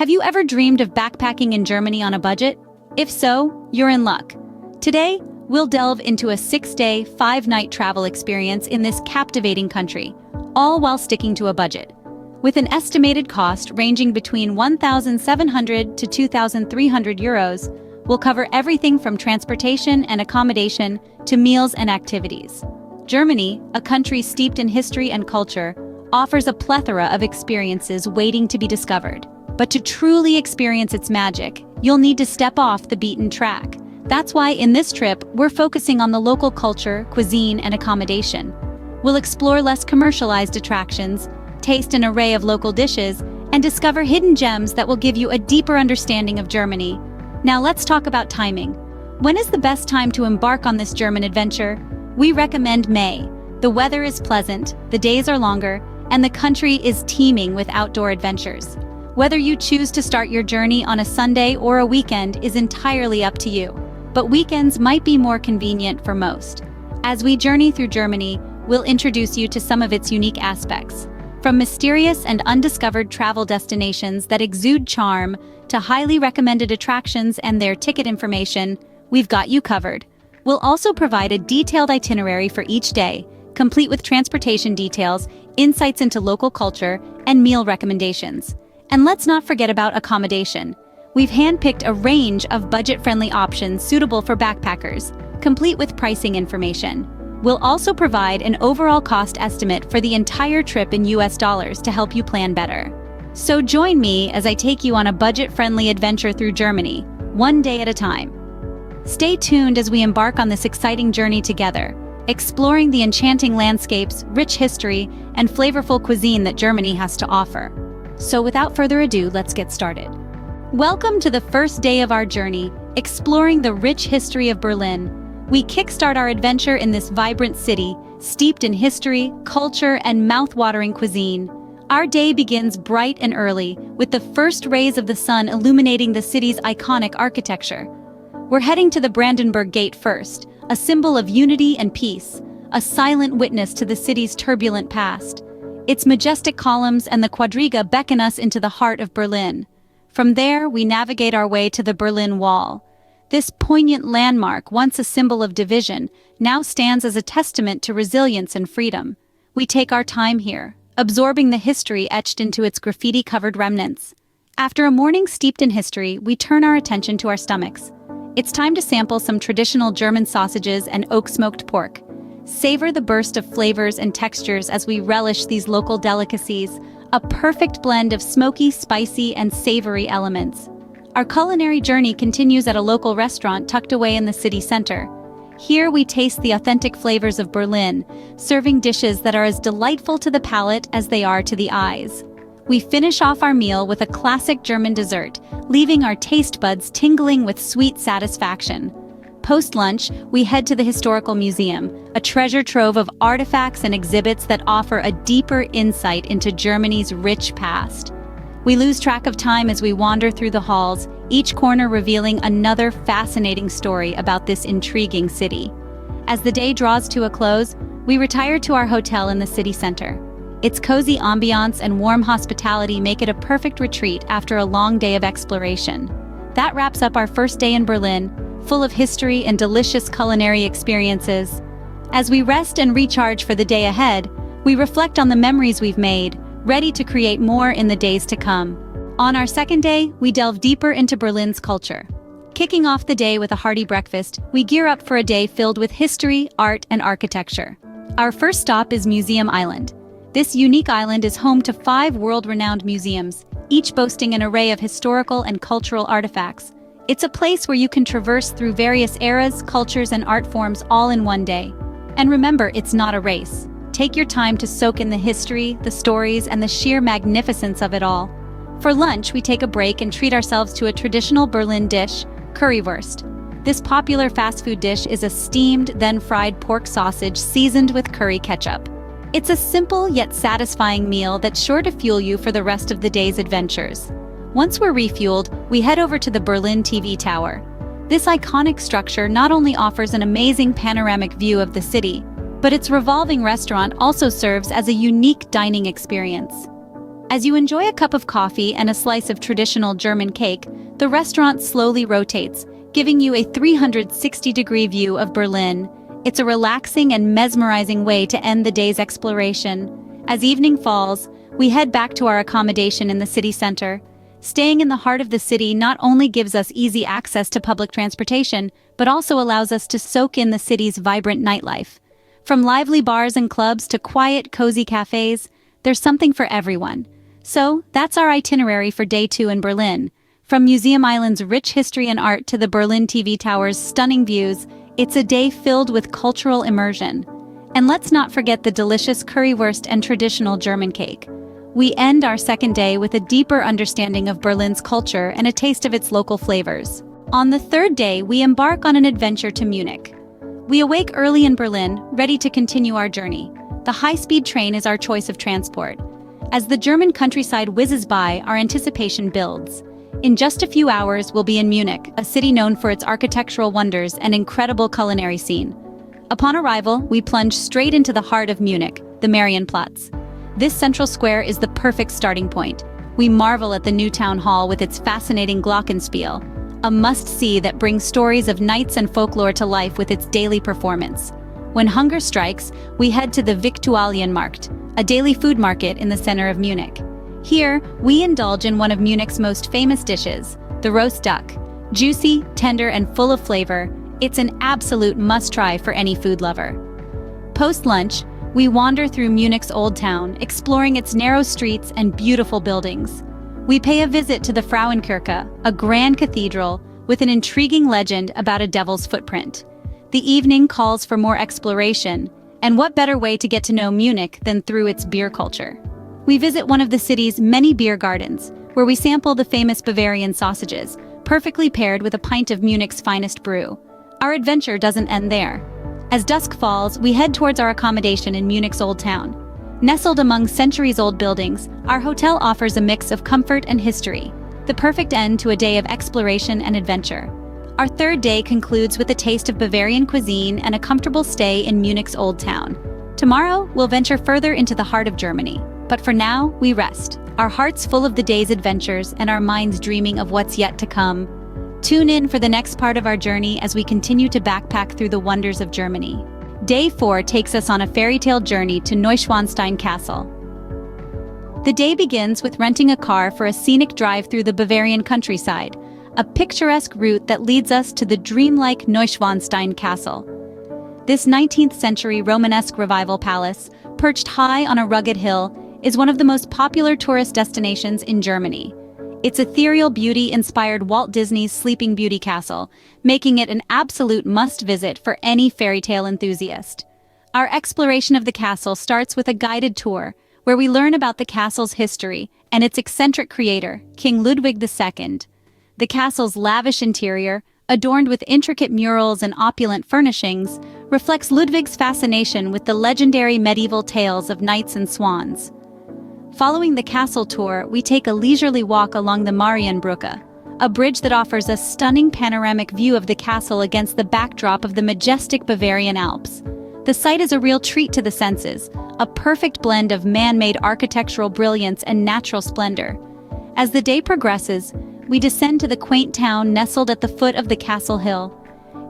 Have you ever dreamed of backpacking in Germany on a budget? If so, you're in luck. Today, we'll delve into a 6-day, 5-night travel experience in this captivating country, all while sticking to a budget. With an estimated cost ranging between 1,700 to 2,300 euros, we'll cover everything from transportation and accommodation to meals and activities. Germany, a country steeped in history and culture, offers a plethora of experiences waiting to be discovered. But to truly experience its magic, you'll need to step off the beaten track. That's why in this trip, we're focusing on the local culture, cuisine, and accommodation. We'll explore less commercialized attractions, taste an array of local dishes, and discover hidden gems that will give you a deeper understanding of Germany. Now let's talk about timing. When is the best time to embark on this German adventure? We recommend May. The weather is pleasant, the days are longer, and the country is teeming with outdoor adventures. Whether you choose to start your journey on a Sunday or a weekend is entirely up to you, but weekends might be more convenient for most. As we journey through Germany, we'll introduce you to some of its unique aspects. From mysterious and undiscovered travel destinations that exude charm to highly recommended attractions and their ticket information, we've got you covered. We'll also provide a detailed itinerary for each day, complete with transportation details, insights into local culture, and meal recommendations. And let's not forget about accommodation. We've handpicked a range of budget-friendly options suitable for backpackers, complete with pricing information. We'll also provide an overall cost estimate for the entire trip in US dollars to help you plan better. So join me as I take you on a budget-friendly adventure through Germany, one day at a time. Stay tuned as we embark on this exciting journey together, exploring the enchanting landscapes, rich history, and flavorful cuisine that Germany has to offer. So without further ado, let's get started. Welcome to the first day of our journey, exploring the rich history of Berlin. We kickstart our adventure in this vibrant city, steeped in history, culture, and mouth-watering cuisine. Our day begins bright and early, with the first rays of the sun illuminating the city's iconic architecture. We're heading to the Brandenburg Gate first, a symbol of unity and peace, a silent witness to the city's turbulent past. Its majestic columns and the quadriga beckon us into the heart of Berlin. From there, we navigate our way to the Berlin Wall. This poignant landmark, once a symbol of division, now stands as a testament to resilience and freedom. We take our time here, absorbing the history etched into its graffiti-covered remnants. After a morning steeped in history, we turn our attention to our stomachs. It's time to sample some traditional German sausages and oak-smoked pork. Savor the burst of flavors and textures as we relish these local delicacies, a perfect blend of smoky, spicy, and savory elements. Our culinary journey continues at a local restaurant tucked away in the city center. Here we taste the authentic flavors of Berlin, serving dishes that are as delightful to the palate as they are to the eyes. We finish off our meal with a classic German dessert, leaving our taste buds tingling with sweet satisfaction. Post-lunch, we head to the Historical Museum, a treasure trove of artifacts and exhibits that offer a deeper insight into Germany's rich past. We lose track of time as we wander through the halls, each corner revealing another fascinating story about this intriguing city. As the day draws to a close, we retire to our hotel in the city center. Its cozy ambiance and warm hospitality make it a perfect retreat after a long day of exploration. That wraps up our first day in Berlin, full of history and delicious culinary experiences. As we rest and recharge for the day ahead, we reflect on the memories we've made, ready to create more in the days to come. On our second day, we delve deeper into Berlin's culture. Kicking off the day with a hearty breakfast, we gear up for a day filled with history, art, and architecture. Our first stop is Museum Island. This unique island is home to 5 world-renowned museums, each boasting an array of historical and cultural artifacts. It's a place where you can traverse through various eras, cultures, and art forms all in one day. And remember, it's not a race. Take your time to soak in the history, the stories, and the sheer magnificence of it all. For lunch, we take a break and treat ourselves to a traditional Berlin dish, currywurst. This popular fast food dish is a steamed, then fried pork sausage seasoned with curry ketchup. It's a simple yet satisfying meal that's sure to fuel you for the rest of the day's adventures. Once we're refueled, we head over to the Berlin TV Tower. This iconic structure not only offers an amazing panoramic view of the city, but its revolving restaurant also serves as a unique dining experience. As you enjoy a cup of coffee and a slice of traditional German cake, the restaurant slowly rotates, giving you a 360-degree view of Berlin. It's a relaxing and mesmerizing way to end the day's exploration. As evening falls, we head back to our accommodation in the city center. Staying in the heart of the city not only gives us easy access to public transportation, but also allows us to soak in the city's vibrant nightlife. From lively bars and clubs to quiet, cozy cafes, there's something for everyone. So, that's our itinerary for day 2 in Berlin. From Museum Island's rich history and art to the Berlin TV Tower's stunning views, it's a day filled with cultural immersion. And let's not forget the delicious currywurst and traditional German cake. We end our second day with a deeper understanding of Berlin's culture and a taste of its local flavors. On the third day, we embark on an adventure to Munich. We awake early in Berlin, ready to continue our journey. The high-speed train is our choice of transport. As the German countryside whizzes by, our anticipation builds. In just a few hours, we'll be in Munich, a city known for its architectural wonders and incredible culinary scene. Upon arrival, we plunge straight into the heart of Munich, the Marienplatz. This central square is the perfect starting point. We marvel at the new town hall with its fascinating glockenspiel, a must-see that brings stories of knights and folklore to life with its daily performance. When hunger strikes, we head to the Viktualienmarkt, a daily food market in the center of Munich. Here, we indulge in one of Munich's most famous dishes, the roast duck. Juicy, tender, and full of flavor, it's an absolute must-try for any food lover. Post-lunch, we wander through Munich's Old Town, exploring its narrow streets and beautiful buildings. We pay a visit to the Frauenkirche, a grand cathedral with an intriguing legend about a devil's footprint. The evening calls for more exploration, and what better way to get to know Munich than through its beer culture? We visit one of the city's many beer gardens, where we sample the famous Bavarian sausages, perfectly paired with a pint of Munich's finest brew. Our adventure doesn't end there. As dusk falls, we head towards our accommodation in Munich's Old Town. Nestled among centuries-old buildings, our hotel offers a mix of comfort and history, the perfect end to a day of exploration and adventure. Our third day concludes with a taste of Bavarian cuisine and a comfortable stay in Munich's Old Town. Tomorrow, we'll venture further into the heart of Germany. But for now, we rest, our hearts full of the day's adventures and our minds dreaming of what's yet to come. Tune in for the next part of our journey as we continue to backpack through the wonders of Germany. Day 4 takes us on a fairy tale journey to Neuschwanstein Castle. The day begins with renting a car for a scenic drive through the Bavarian countryside, a picturesque route that leads us to the dreamlike Neuschwanstein Castle. This 19th century Romanesque revival palace, perched high on a rugged hill, is one of the most popular tourist destinations in Germany. Its ethereal beauty inspired Walt Disney's Sleeping Beauty castle, making it an absolute must-visit for any fairy tale enthusiast. Our exploration of the castle starts with a guided tour, where we learn about the castle's history and its eccentric creator, King Ludwig II. The castle's lavish interior, adorned with intricate murals and opulent furnishings, reflects Ludwig's fascination with the legendary medieval tales of knights and swans. Following the castle tour, we take a leisurely walk along the Marienbrücke, a bridge that offers a stunning panoramic view of the castle against the backdrop of the majestic Bavarian Alps. The site is a real treat to the senses, a perfect blend of man-made architectural brilliance and natural splendor. As the day progresses, we descend to the quaint town nestled at the foot of the castle hill.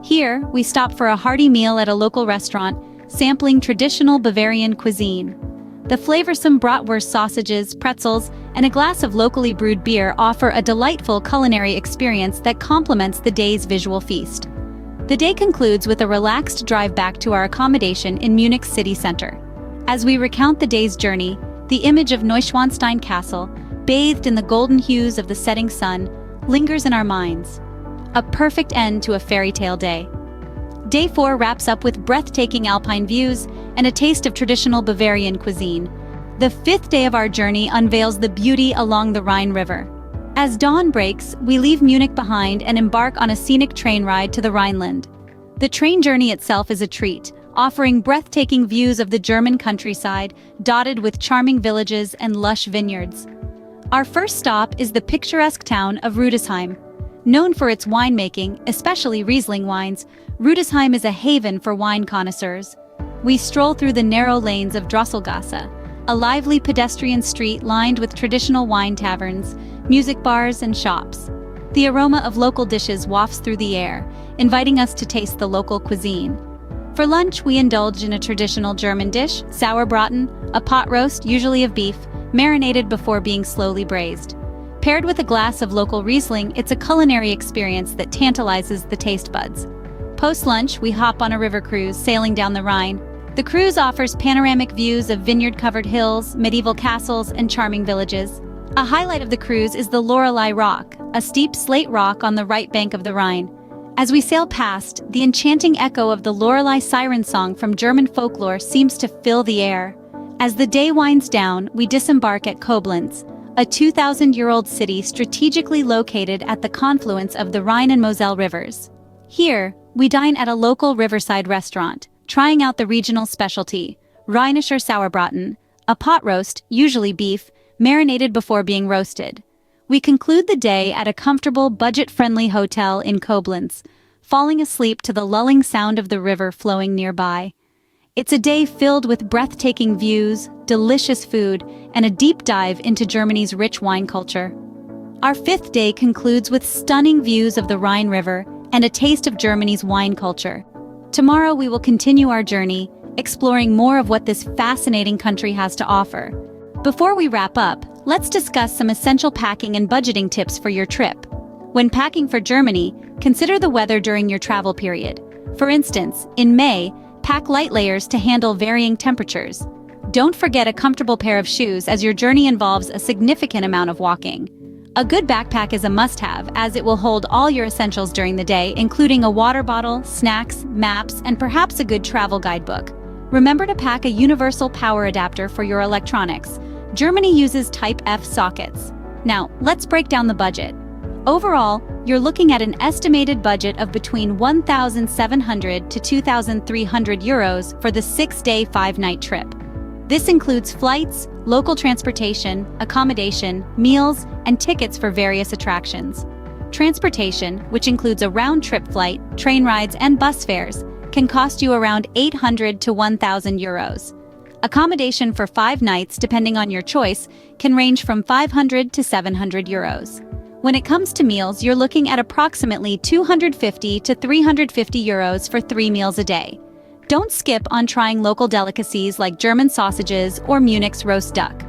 Here, we stop for a hearty meal at a local restaurant, sampling traditional Bavarian cuisine. The flavorsome bratwurst sausages, pretzels, and a glass of locally brewed beer offer a delightful culinary experience that complements the day's visual feast. The day concludes with a relaxed drive back to our accommodation in Munich city center. As we recount the day's journey, the image of Neuschwanstein Castle, bathed in the golden hues of the setting sun, lingers in our minds. A perfect end to a fairy tale day. Day 4 wraps up with breathtaking alpine views and a taste of traditional Bavarian cuisine. The 5th day of our journey unveils the beauty along the Rhine River. As dawn breaks, we leave Munich behind and embark on a scenic train ride to the Rhineland. The train journey itself is a treat, offering breathtaking views of the German countryside, dotted with charming villages and lush vineyards. Our first stop is the picturesque town of Rüdesheim. Known for its winemaking, especially Riesling wines, Rüdesheim is a haven for wine connoisseurs. We stroll through the narrow lanes of Drosselgasse, a lively pedestrian street lined with traditional wine taverns, music bars, and shops. The aroma of local dishes wafts through the air, inviting us to taste the local cuisine. For lunch, we indulge in a traditional German dish, sauerbraten, a pot roast, usually of beef, marinated before being slowly braised. Paired with a glass of local Riesling, it's a culinary experience that tantalizes the taste buds. Post-lunch, we hop on a river cruise sailing down the Rhine. The cruise offers panoramic views of vineyard-covered hills, medieval castles, and charming villages. A highlight of the cruise is the Lorelei Rock, a steep slate rock on the right bank of the Rhine. As we sail past, the enchanting echo of the Lorelei siren song from German folklore seems to fill the air. As the day winds down, we disembark at Koblenz, a 2,000-year-old city strategically located at the confluence of the Rhine and Moselle rivers. Here, we dine at a local riverside restaurant, trying out the regional specialty, Rheinischer Sauerbraten, a pot roast, usually beef, marinated before being roasted. We conclude the day at a comfortable, budget-friendly hotel in Koblenz, falling asleep to the lulling sound of the river flowing nearby. It's a day filled with breathtaking views, delicious food, and a deep dive into Germany's rich wine culture. Our fifth day concludes with stunning views of the Rhine River and a taste of Germany's wine culture. Tomorrow we will continue our journey, exploring more of what this fascinating country has to offer. Before we wrap up, let's discuss some essential packing and budgeting tips for your trip. When packing for Germany, consider the weather during your travel period. For instance, in May, pack light layers to handle varying temperatures. Don't forget a comfortable pair of shoes as your journey involves a significant amount of walking. A good backpack is a must-have as it will hold all your essentials during the day, including a water bottle, snacks, maps, and perhaps a good travel guidebook. Remember to pack a universal power adapter for your electronics. Germany uses Type F sockets. Now, let's break down the budget. Overall, you're looking at an estimated budget of between 1,700 to 2,300 euros for the 6-day, 5-night trip. This includes flights, local transportation, accommodation, meals, and tickets for various attractions. Transportation, which includes a round-trip flight, train rides, and bus fares, can cost you around 800 to 1,000 euros. Accommodation for 5 nights, depending on your choice, can range from 500 to 700 euros. When it comes to meals, you're looking at approximately 250 to 350 euros for 3 meals a day. Don't skip on trying local delicacies like German sausages or Munich's roast duck.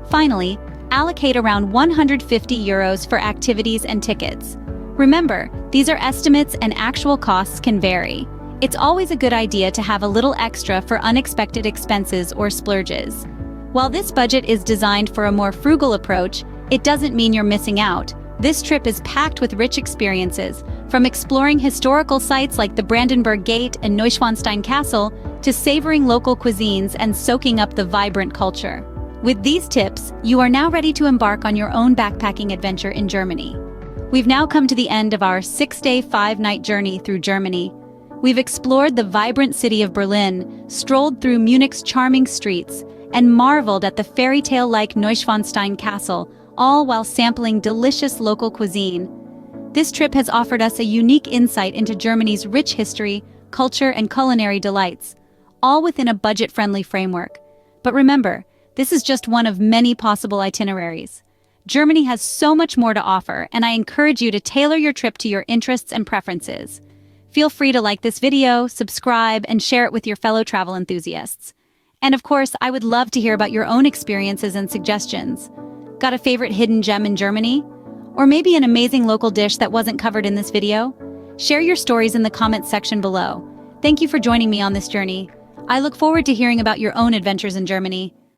Finally, allocate around 150 euros for activities and tickets. Remember, these are estimates and actual costs can vary. It's always a good idea to have a little extra for unexpected expenses or splurges. While this budget is designed for a more frugal approach, it doesn't mean you're missing out. This trip is packed with rich experiences, from exploring historical sites like the Brandenburg Gate and Neuschwanstein Castle to savoring local cuisines and soaking up the vibrant culture. With these tips, you are now ready to embark on your own backpacking adventure in Germany. We've now come to the end of our 6-day, 5-night journey through Germany. We've explored the vibrant city of Berlin, strolled through Munich's charming streets, and marveled at the fairy tale-like Neuschwanstein Castle, all while sampling delicious local cuisine. This trip has offered us a unique insight into Germany's rich history, culture, and culinary delights, all within a budget-friendly framework. But remember, this is just one of many possible itineraries. Germany has so much more to offer, and I encourage you to tailor your trip to your interests and preferences. Feel free to like this video, subscribe, and share it with your fellow travel enthusiasts. And of course, I would love to hear about your own experiences and suggestions. Got a favorite hidden gem in Germany? Or maybe an amazing local dish that wasn't covered in this video? Share your stories in the comments section below. Thank you for joining me on this journey. I look forward to hearing about your own adventures in Germany.